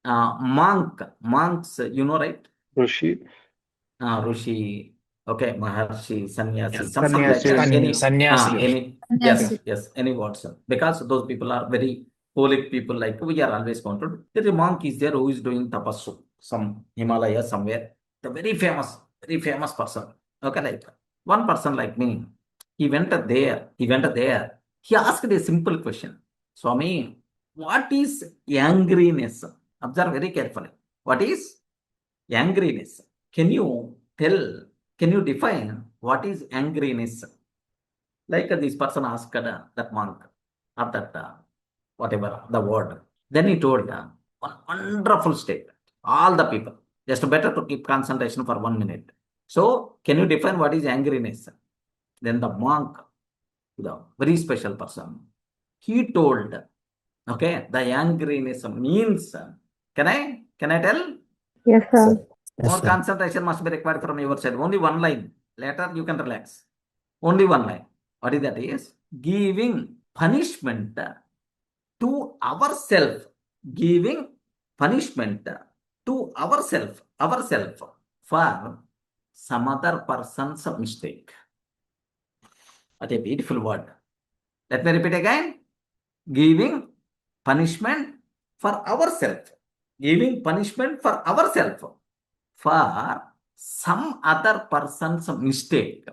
Monks, you know, right? Rishi. Rishi, okay, Maharshi, Sannyasi, something like Sannyasi. that. Sannyasi. Yes, yes, any words. Because those people are very holy people, like we are always controlled. There is a monk is there who is doing tapassu, some Himalaya somewhere. The very famous person. Okay, like one person like me, he went there. He asked a simple question. Swami, what is angriness? Observe very carefully. What is angriness? Can you tell, can you define what is angriness? Like this person asked that monk or that whatever the word. Then he told one wonderful statement. All the people, just better to keep concentration for 1 minute. So, can you define what is angriness? Then the monk, the very special person, he told, okay, the angriness means, can I tell? Yes, sir. More concentration must be required from your side. Only one line. Later you can relax. Only one line. What is that? Is giving punishment to ourselves. Giving punishment to ourselves for some other person's mistake. What a beautiful word. Let me repeat again. Giving punishment for ourselves. Giving punishment for ourselves for some other person's mistake.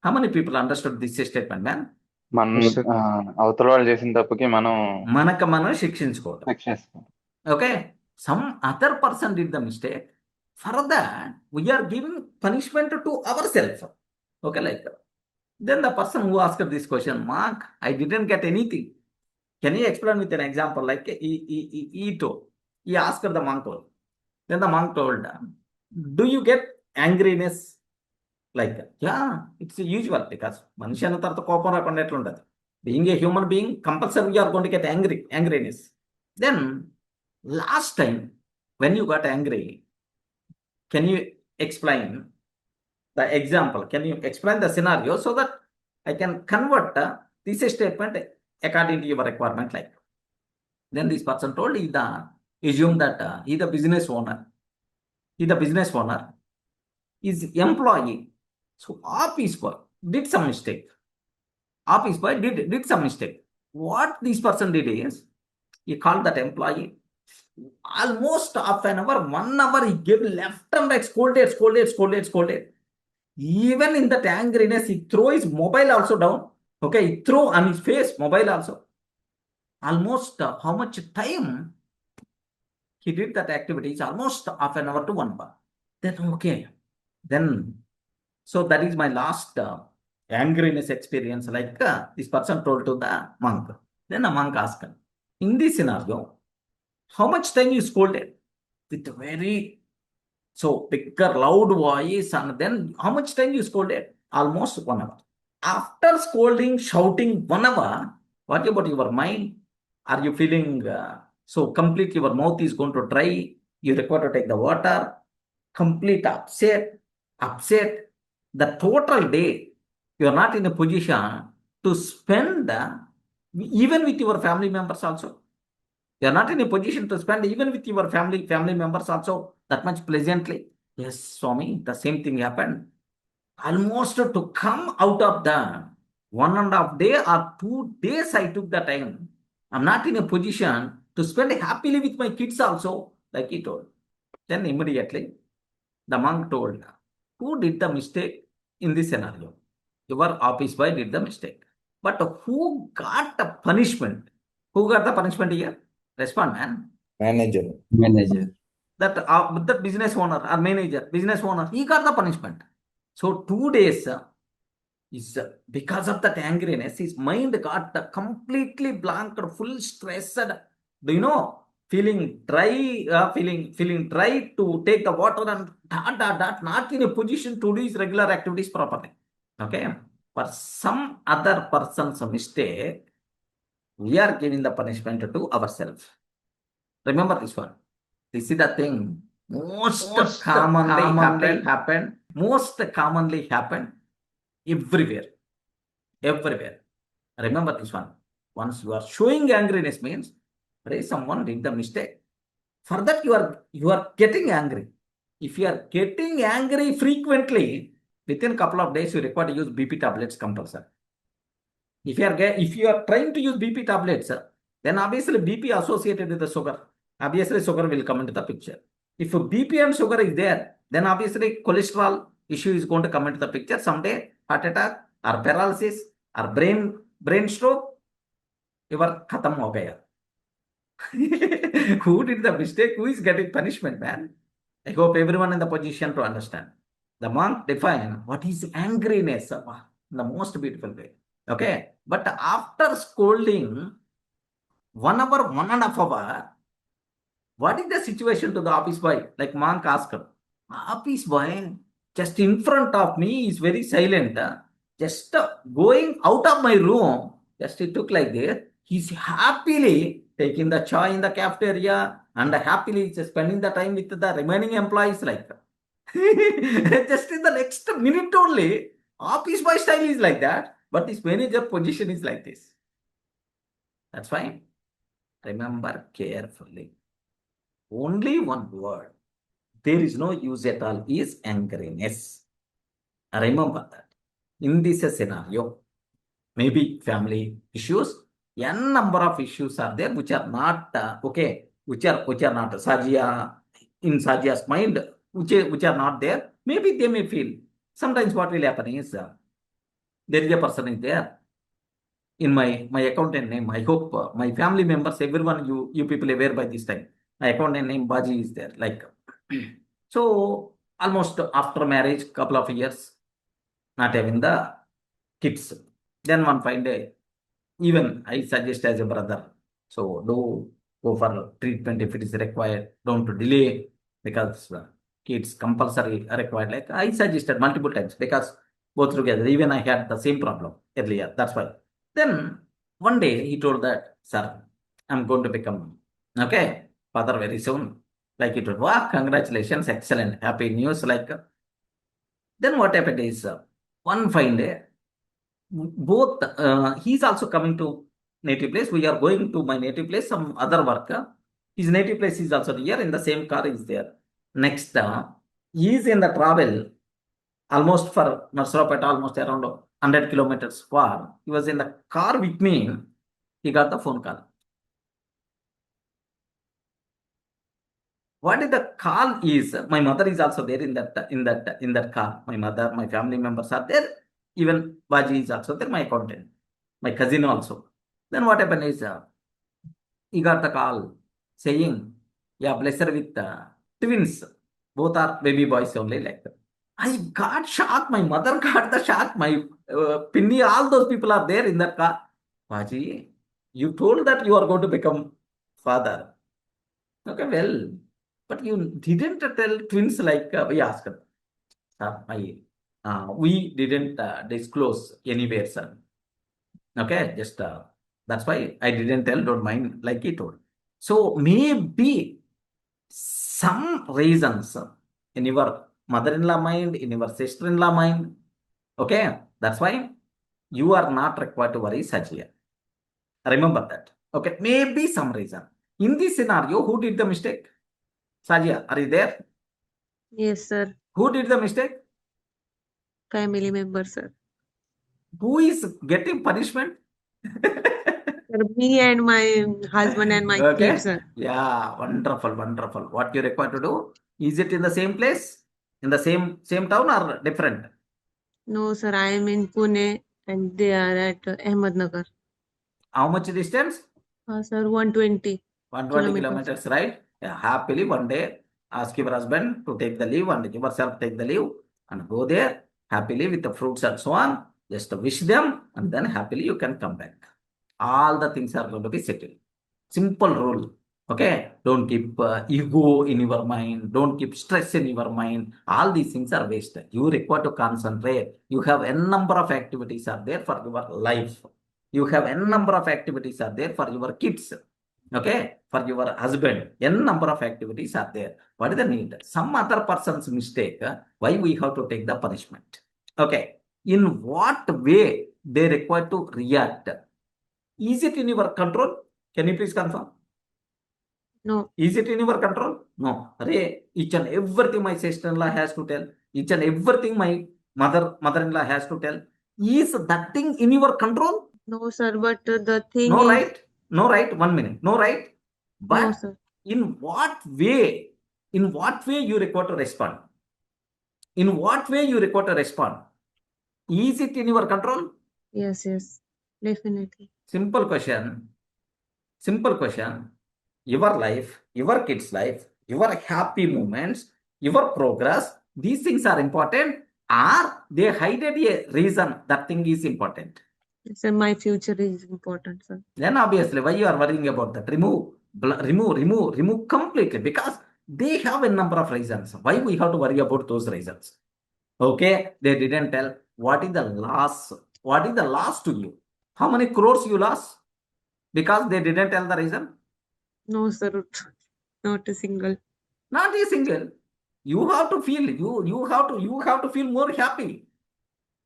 How many people understood this statement, man? అవతల వాళ్ళు చేసిన తప్పుకి మనం మనం శిక్షించుకోవడం. Okay, some other person did the mistake. For that, we are giving punishment to ourselves. Okay, like then the person who asked this question, Mark, I didn't get anything. Can you explain with an example? Like he asked the monk. Then the monk told, do you get angriness? Like, yeah, it's usual because మనిషి అన్న తర్వాత కోపం రాకుండా ఎట్లా ఉండదు. Being a human being, compulsory you are going to get angriness. Then last time when you got angry, can you explain the example? Can you explain the scenario so that I can convert this statement according to your requirement? Like, then this person told, assume that he the business owner. He the business owner is employee. So office boy did some mistake. Office boy did some mistake. What this person did is, he called that employee. Almost half an hour, 1 hour, he gave left and right, scolded. Even in that angriness, he threw his mobile also down. Okay, he threw on his face mobile also. Almost how much time he did that activity? It's almost half an hour to 1 hour. Then okay, then so that is my last angriness experience. Like this person told to the monk. Then the monk asked, in this scenario, how much time you scolded? With very bigger loud voice, and then how much time you scolded? Almost 1 hour. After scolding, shouting 1 hour, what about your mind? Are you feeling so complete? Your mouth is going to dry. You require to take the water. Complete upset. The total day, you are not in a position to spend even with your family members also. You are not in a position to spend even with your family members also that much pleasantly. Yes, Swami, the same thing happened. Almost to come out of the 1.5 day or 2 days, I took the time. I'm not in a position to spend happily with my kids also, like he told. Then immediately, the monk told, who did the mistake in this scenario? Your office boy did the mistake. But who got the punishment? Who got the punishment here? Respond, man. Manager. That business owner or business owner, he got the punishment. So 2 days is because of that angriness, his mind got completely blanked, full stressed. Do you know? Feeling dry, feeling dry to take the water and not in a position to do his regular activities properly. Okay, for some other person's mistake, we are giving the punishment to ourselves. Remember this one. This is the thing most commonly happened everywhere. Remember this one. Once you are showing angriness means someone did the mistake. For that, you are getting angry. If you are getting angry frequently, within a couple of days, you require to use BP tablets compulsory. If you are trying to use BP tablets, then obviously BP associated with the sugar. Obviously, sugar will come into the picture. If BP and sugar is there, then obviously cholesterol issue is going to come into the picture. Someday, heart attack or paralysis or brain stroke, you are khatam ho gaya. Who did the mistake? Who is getting punishment, man? I hope everyone in the position to understand. The monk defined what is angriness in the most beautiful way. Okay. But after scolding 1 hour, 1.5 hours, what is the situation to the office boy? Like monk asked, office boy just in front of me is very silent. Just going out of my room, just it took like this. He's happily taking the chai in the cafeteria and happily just spending the time with the remaining employees like just in the next minute only, office boy style is like that, but his manager position is like this. That's fine. Remember carefully. Only one word. There is no use at all is angriness. Remember that. In this scenario, maybe family issues, n number of issues are there which are not okay, which are not Sajia in Sajia's mind, which are not there. Maybe they may feel. Sometimes what will happen is there is a person is there in my accountant name. I hope my family members, everyone, you people aware by this time. My accountant name Baji is there. Like so, almost after marriage, couple of years, not having the kids. Then one fine day, even I suggest as a brother, so do go for treatment if it is required. Don't delay because kids compulsory are required. Like I suggested multiple times because both together. Even I had the same problem earlier. That's why. Then one day he told that, sir, I'm going to become father very soon. Like it would, wow, congratulations, excellent, happy news. Like then what happened is one fine day, both he's also coming to native place. We are going to my native place, some other work. His native place is also here. In the same car is there. Next, he is in the travel almost for Narsarapeta, almost around 100 kilometers far. He was in the car with me. He got the phone call. What is the call is? My mother is also there in that car. My mother, my family members are there. Even Baji is also there. My accountant, my cousin also. Then what happened is he got the call saying, "Yeah, blessed with twins. Both are baby boys only." Like that. I got shocked. My mother got the shock. My Pinny, all those people are there in that car. Baji, you told that you are going to become father. Okay, well, but you didn't tell twins like we asked. We didn't disclose anywhere, sir. Okay, just that's why I didn't tell. Don't mind, like he told. So maybe some reasons in your mother-in-law mind, in your sister-in-law mind. Okay, that's why you are not required to worry such here. Remember that. Okay, maybe some reason. In this scenario, who did the mistake? Sajia, are you there? Yes, sir. Who did the mistake? Family member, sir. Who is getting punishment? Sir, me and my husband and my kids, sir. Yeah, wonderful, wonderful. What you require to do? Is it in the same place? In the same town or different? No, sir, I am in Pune and they are at Ahmednagar. How much distance? Sir, 120 120 kilometers. kilometers, right? Yeah, happily one day ask your husband to take the leave and yourself take the leave and go there happily with the fruits and so on. Just wish them and then happily you can come back. All the things are going to be settled. Simple rule. Okay. Don't keep ego in your mind. Don't keep stress in your mind. All these things are wasted. You require to concentrate. You have n number of activities are there for your life. You have n number of activities are there for your kids. Okay, for your husband, n number of activities are there. What is the need? Some other person's mistake, why we have to take the punishment? Okay, in what way they require to react? Is it in your control? Can you please confirm? No. Is it in your control? No. Array, each and everything my sister-in-law has to tell. Each and everything my mother-in-law has to tell. Is that thing in your control? No, sir. But the thing No, is, right? No, right? 1 minute. No, right? no, But sir. in what way you require to respond? In what way you require to respond? Is it in your control? Yes, yes. Definitely. Simple question. Simple question. Your life, your kids' life, your happy moments, your progress, these things are important, or they hide a reason that thing is important. Sir, my future is important, sir. Then obviously, why you are worrying about that? Remove completely, because they have a number of reasons. Why we have to worry about those reasons? Okay, they didn't tell what is the loss. What is the loss to you? How many crores you lost? Because they didn't tell the reason. No, sir. Not a single. Not a single. You have to feel. You have to feel more happy.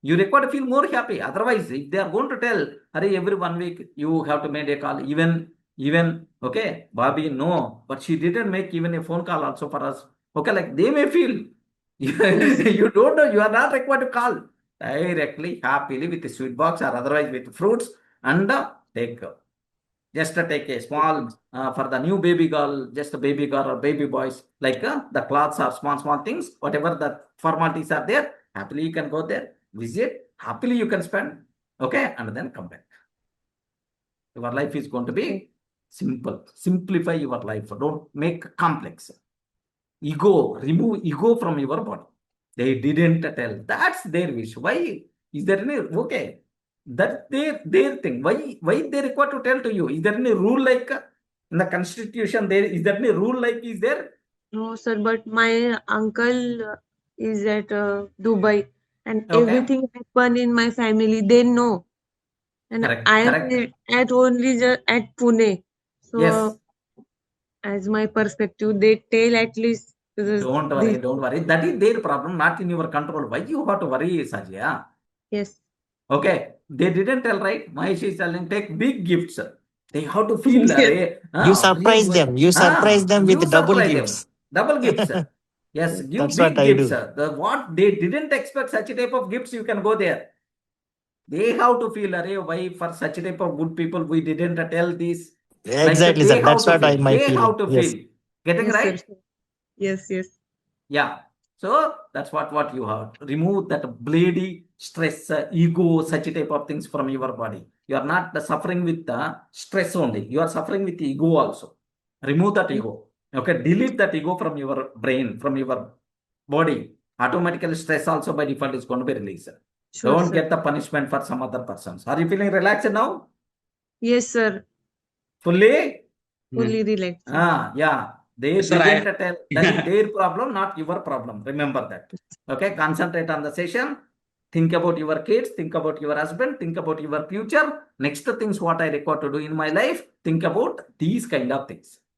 You require to feel more happy. Otherwise, if they are going to tell, hurry, every 1 week you have to make a call. Even okay, Bobby, no, but she didn't make even a phone call also for us. Okay, like they may feel you don't know, you are not required to call directly, happily with a sweet box or otherwise with fruits and take. Just take a small for the new baby girl, just a baby girl or baby boys, like the clothes or small things, whatever the formalities are there. Happily you can go there, visit. Happily you can spend, okay, and then come back. Your life is going to be simple. Simplify your life. Don't make complex. Ego, remove ego from your body. They didn't tell. That's their wish. Why is there any okay? That's their thing. Why they require to tell to you? Is there any rule like in the constitution? There is there any rule like is there? No, sir. But my uncle is at Dubai, and Okay. everything happen in my family. They know, and Correct. I am Correct. at only at Pune. So, Yes. as my perspective, they tell at least Don't worry. Don't worry. That is their problem, not in your control. Why you have to worry, Sajya? Yes. Okay, they didn't tell, right? Mahesh is telling, take big gifts. They have to feel, Yes. You surprise them. You surprise them you with double surprise gifts. them. Double gifts. Yes, give That's big what I gifts. do. What they didn't expect such a type of gifts, you can go there. They have to feel, why for such a type of good people we didn't tell this. Like Exactly, they sir. have That's to what feel. my They have feeling. to Yes. feel. Getting Yes, right? sir. Yes, yes. Yeah. So that's what you have. Remove that bleedy stress, ego, such type of things from your body. You are not suffering with the stress only. You are suffering with the ego also. Remove that ego. Okay. Delete that ego from your brain, from your body. Automatically stress also by default is going to be released. Sure, Don't sir. get the punishment for some other persons. Are you feeling relaxed now? Yes, sir. Fully? Fully relaxed. Yeah. They Sir, didn't tell. That is their problem, not your problem. Remember that. Okay. Concentrate on the session. Think about your kids. Think about your husband. Think about your future. Next things what I require to do in my life. Think about these kind of things.